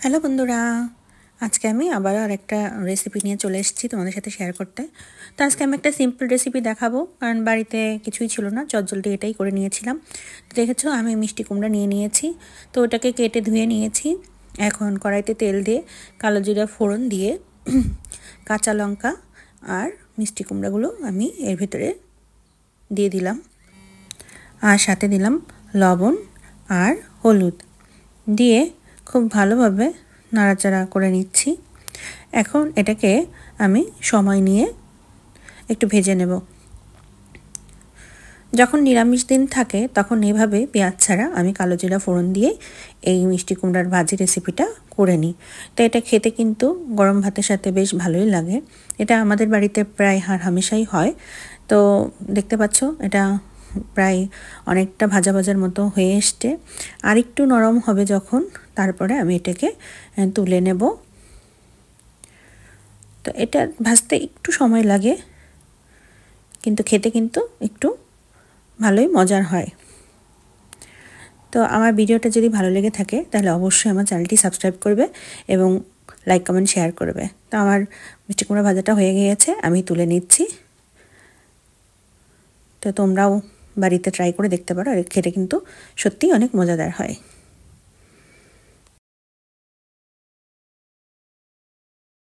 Hello বন্ধুরা, আজকে আমি আবার আরেকটা রেসিপি নিয়ে চলে এসেছি তোমাদের সাথে শেয়ার করতে। তো আজকে আমি একটা সিম্পল রেসিপি দেখাবো, কারণ বাড়িতে কিছুই ছিল না, চটজলদি এটাই করে নিয়েছিলাম। তো দেখেছো আমি মিষ্টি কুমড়া নিয়ে নিয়েছি, তো ওটাকে কেটে ধুয়ে নিয়েছি। এখন কড়াইতে তেল দিয়ে কালো জিরা ফোড়ন দিয়ে কাঁচা লঙ্কা আর মিষ্টি কুমড়াগুলো আমি এর ভিতরে দিয়ে দিলাম, আর সাথে দিলাম লবণ আর হলুদ দিয়ে খুব ভালোভাবে নাড়াচাড়া করে নিচ্ছি। এখন এটাকে আমি সময় নিয়ে একটু ভেজে নেব। যখন নিরামিষ দিন থাকে তখন এইভাবে পেঁয়াজ ছাড়া আমি কালো জিরা ফোড়ন দিয়ে এই মিষ্টি কুমড়ার ভাজি রেসিপিটা করে নিই। তো এটা খেতে কিন্তু গরম ভাতের সাথে বেশ ভালোই লাগে। এটা আমাদের বাড়িতে প্রায় হামেশাই হয়। তো দেখতে পাচ্ছ এটা প্রায় অনেকটা ভাজা ভাজার মতো হয়ে এসছে। আর একটু নরম হবে যখন, তারপরে আমি এটাকে তুলে নেব। তো এটা ভাজতে একটু সময় লাগে, কিন্তু খেতে কিন্তু একটু ভালোই মজার হয়। তো আমার ভিডিওটা যদি ভালো লেগে থাকে তাহলে অবশ্যই আমার চ্যানেলটি সাবস্ক্রাইব করবে এবং লাইক কমেন্ট শেয়ার করবে। তো আমার মিষ্টি কুমড়া ভাজাটা হয়ে গিয়েছে, আমি তুলে নিচ্ছি। তো তোমরাও বাড়িতে ট্রাই করে দেখতে পারো, আর খেতে কিন্তু সত্যিই অনেক মজাদার হয়।